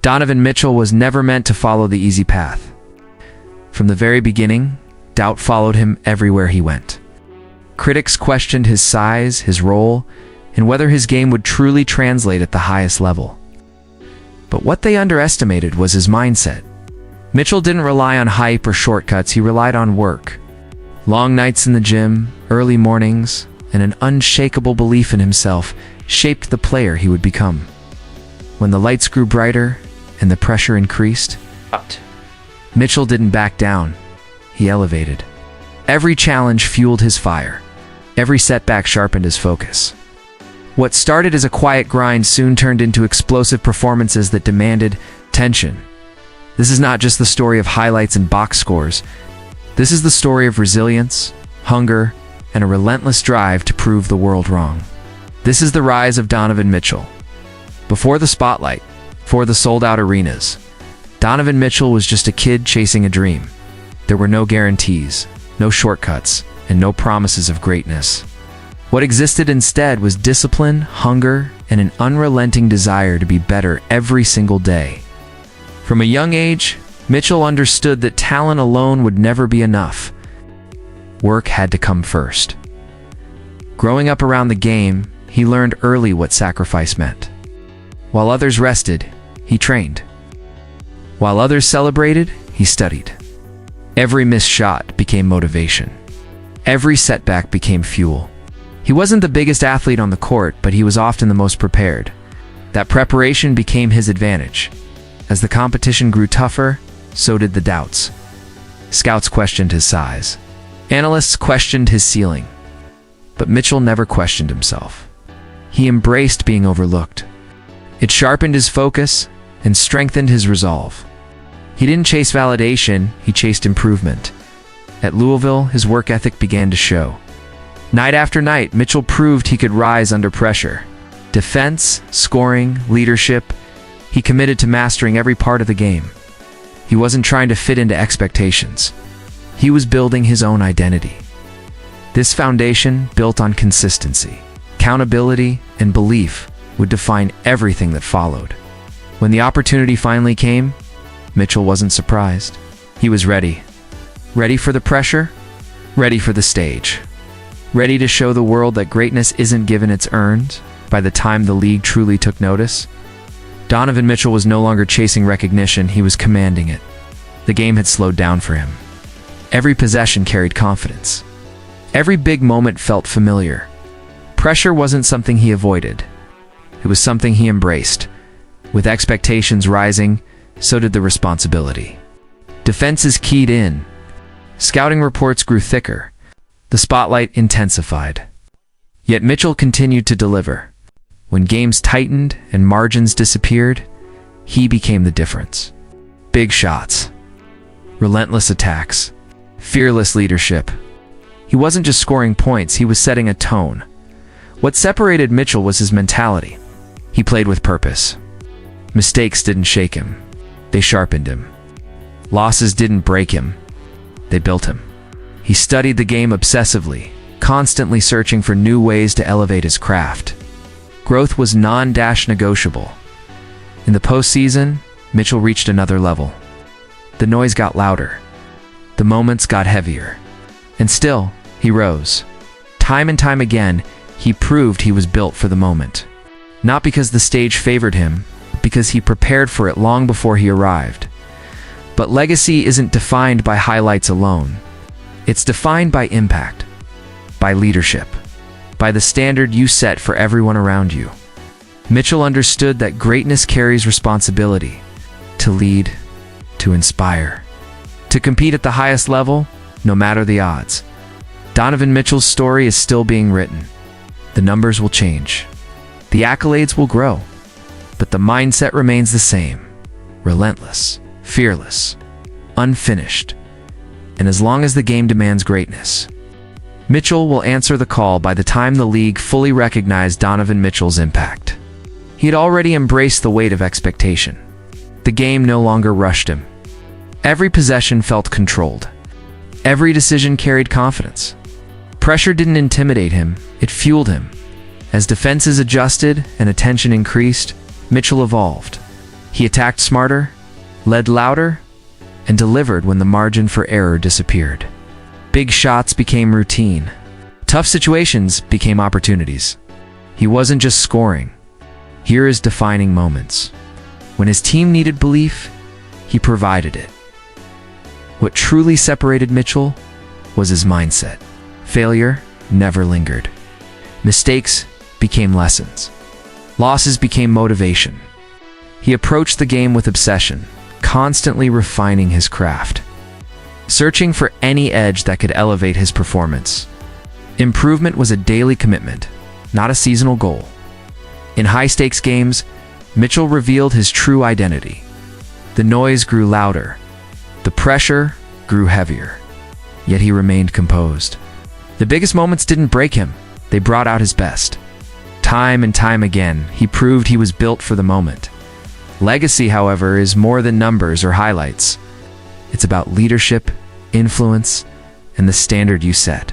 Donovan Mitchell was never meant to follow the easy path. From the very beginning, doubt followed him everywhere he went. Critics questioned his size, his role, and whether his game would truly translate at the highest level. But what they underestimated was his mindset. Mitchell didn't rely on hype or shortcuts, he relied on work. Long nights in the gym, early mornings, and an unshakable belief in himself shaped the player he would become. When the lights grew brighter and the pressure increased, Mitchell didn't back down, he elevated. Every challenge fueled his fire. Every setback sharpened his focus. What started as a quiet grind soon turned into explosive performances that demanded attention. This is not just the story of highlights and box scores. This is the story of resilience, hunger, and a relentless drive to prove the world wrong. This is the rise of Donovan Mitchell. Before the spotlight, before the sold-out arenas, Donovan Mitchell was just a kid chasing a dream. There were no guarantees, no shortcuts, and no promises of greatness. What existed instead was discipline, hunger, and an unrelenting desire to be better every single day. From a young age, Mitchell understood that talent alone would never be enough. Work had to come first. Growing up around the game, he learned early what sacrifice meant. While others rested, he trained. While others celebrated, he studied. Every missed shot became motivation. Every setback became fuel. He wasn't the biggest athlete on the court, but he was often the most prepared. That preparation became his advantage. As the competition grew tougher, so did the doubts. Scouts questioned his size. Analysts questioned his ceiling. But Mitchell never questioned himself. He embraced being overlooked. It sharpened his focus and strengthened his resolve. He didn't chase validation, he chased improvement. At Louisville, his work ethic began to show. Night after night, Mitchell proved he could rise under pressure. Defense, scoring, leadership, he committed to mastering every part of the game. He wasn't trying to fit into expectations. He was building his own identity. This foundation, built on consistency, accountability, and belief, would define everything that followed. When the opportunity finally came, Mitchell wasn't surprised. He was ready. Ready for the pressure, ready for the stage. Ready to show the world that greatness isn't given, it's earned. By the time the league truly took notice, Donovan Mitchell was no longer chasing recognition, he was commanding it. The game had slowed down for him. Every possession carried confidence. Every big moment felt familiar. Pressure wasn't something he avoided. It was something he embraced. With expectations rising, so did the responsibility. Defenses keyed in. Scouting reports grew thicker. The spotlight intensified. Yet Mitchell continued to deliver. When games tightened and margins disappeared, he became the difference. Big shots, relentless attacks, fearless leadership. He wasn't just scoring points, he was setting a tone. What separated Mitchell was his mentality. He played with purpose. Mistakes didn't shake him. They sharpened him. Losses didn't break him. They built him. He studied the game obsessively, constantly searching for new ways to elevate his craft. Growth was non-negotiable. In the postseason, Mitchell reached another level. The noise got louder. The moments got heavier. And still, he rose. Time and time again, he proved he was built for the moment. Not because the stage favored him, but because he prepared for it long before he arrived. But legacy isn't defined by highlights alone. It's defined by impact, by leadership, by the standard you set for everyone around you. Mitchell understood that greatness carries responsibility, to lead, to inspire, to compete at the highest level, no matter the odds. Donovan Mitchell's story is still being written. The numbers will change. The accolades will grow. But the mindset remains the same. Relentless, fearless, unfinished. And as long as the game demands greatness, Mitchell will answer the call. By the time the league fully recognized Donovan Mitchell's impact, he had already embraced the weight of expectation. The game no longer rushed him. Every possession felt controlled. Every decision carried confidence. Pressure didn't intimidate him, it fueled him. As defenses adjusted and attention increased, Mitchell evolved. He attacked smarter, led louder, and delivered when the margin for error disappeared. Big shots became routine. Tough situations became opportunities. He wasn't just scoring. Here is defining moments. When his team needed belief, he provided it. What truly separated Mitchell was his mindset. Failure never lingered. Mistakes became lessons. Losses became motivation. He approached the game with obsession, constantly refining his craft, searching for any edge that could elevate his performance. Improvement was a daily commitment, not a seasonal goal. In high-stakes games, Mitchell revealed his true identity. The noise grew louder. The pressure grew heavier. Yet he remained composed. The biggest moments didn't break him. They brought out his best. Time and time again, he proved he was built for the moment. Legacy, however, is more than numbers or highlights. It's about leadership, influence, and the standard you set.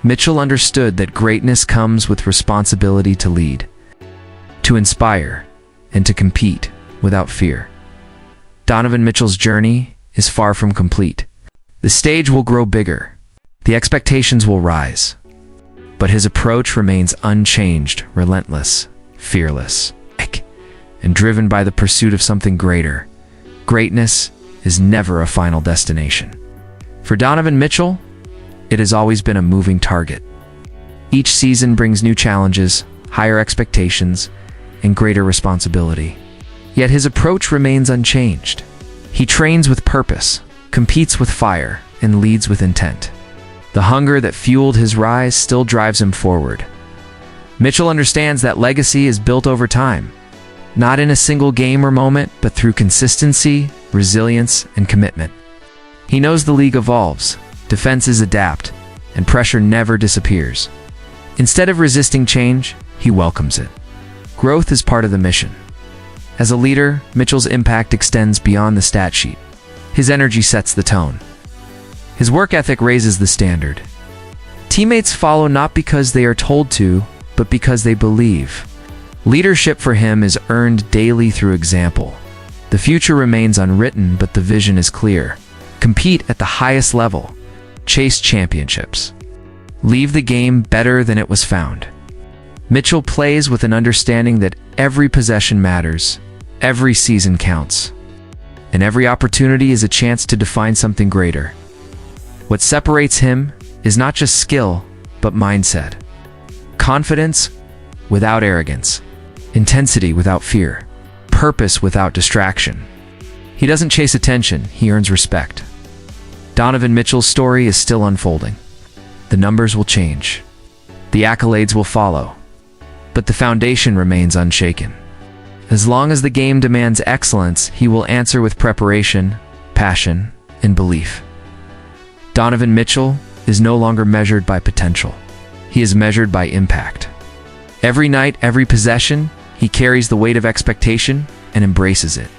Mitchell understood that greatness comes with responsibility to lead, to inspire, and to compete without fear. Donovan Mitchell's journey is far from complete. The stage will grow bigger. The expectations will rise. But his approach remains unchanged, relentless, fearless, and driven by the pursuit of something greater. Greatness is never a final destination. For Donovan Mitchell, it has always been a moving target. Each season brings new challenges, higher expectations, and greater responsibility. Yet his approach remains unchanged. He trains with purpose, competes with fire, and leads with intent. The hunger that fueled his rise still drives him forward. Mitchell understands that legacy is built over time, not in a single game or moment, but through consistency, resilience, and commitment. He knows the league evolves, defenses adapt, and pressure never disappears. Instead of resisting change, he welcomes it. Growth is part of the mission. As a leader, Mitchell's impact extends beyond the stat sheet. His energy sets the tone. His work ethic raises the standard. Teammates follow not because they are told to, but because they believe. Leadership for him is earned daily through example. The future remains unwritten, but the vision is clear. Compete at the highest level. Chase championships. Leave the game better than it was found. Mitchell plays with an understanding that every possession matters, every season counts, and every opportunity is a chance to define something greater. What separates him is not just skill, but mindset. Confidence without arrogance. Intensity without fear. Purpose without distraction. He doesn't chase attention, he earns respect. Donovan Mitchell's story is still unfolding. The numbers will change. The accolades will follow. But the foundation remains unshaken. As long as the game demands excellence, he will answer with preparation, passion, and belief. Donovan Mitchell is no longer measured by potential. He is measured by impact. Every night, every possession, he carries the weight of expectation and embraces it.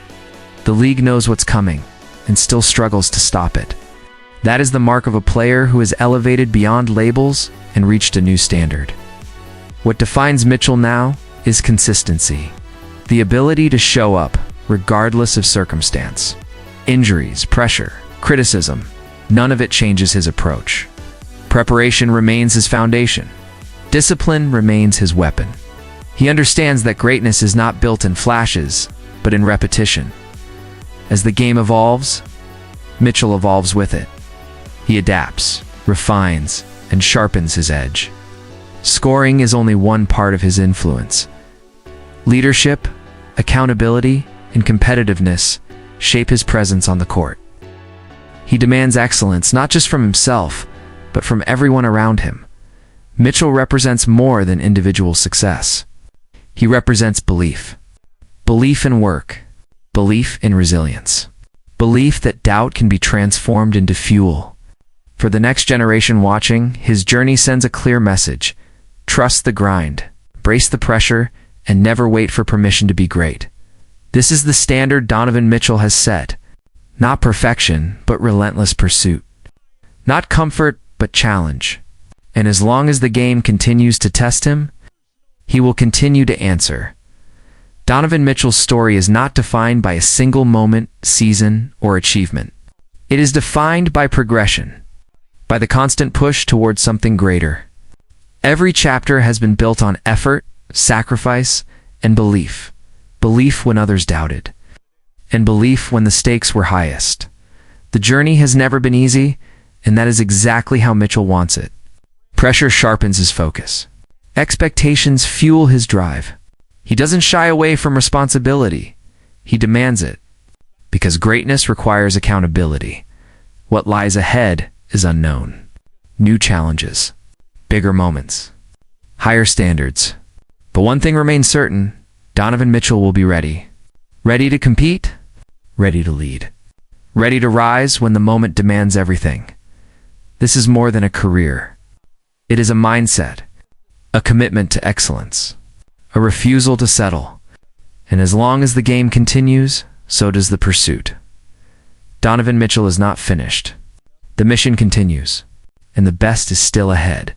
The league knows what's coming and still struggles to stop it. That is the mark of a player who has elevated beyond labels and reached a new standard. What defines Mitchell now is consistency. The ability to show up regardless of circumstance. Injuries, pressure, criticism, none of it changes his approach. Preparation remains his foundation. Discipline remains his weapon. He understands that greatness is not built in flashes, but in repetition. As the game evolves, Mitchell evolves with it. He adapts, refines, and sharpens his edge. Scoring is only one part of his influence. Leadership, accountability, and competitiveness shape his presence on the court. He demands excellence not just from himself, but from everyone around him. Mitchell represents more than individual success. He represents belief. Belief in work. Belief in resilience. Belief that doubt can be transformed into fuel. For the next generation watching, his journey sends a clear message. Trust the grind, brace the pressure, and never wait for permission to be great. This is the standard Donovan Mitchell has set. Not perfection, but relentless pursuit. Not comfort, but challenge. And as long as the game continues to test him, he will continue to answer. Donovan Mitchell's story is not defined by a single moment, season, or achievement. It is defined by progression, by the constant push towards something greater. Every chapter has been built on effort, sacrifice, and belief. Belief when others doubted, and belief when the stakes were highest. The journey has never been easy, and that is exactly how Mitchell wants it. Pressure sharpens his focus. Expectations fuel his drive. He doesn't shy away from responsibility. He demands it. Because greatness requires accountability. What lies ahead is unknown. New challenges. Bigger moments. Higher standards. But one thing remains certain. Donovan Mitchell will be ready. Ready to compete. Ready to lead. Ready to rise when the moment demands everything. This is more than a career. It is a mindset. A commitment to excellence. A refusal to settle. And as long as the game continues, so does the pursuit. Donovan Mitchell is not finished. The mission continues, and the best is still ahead.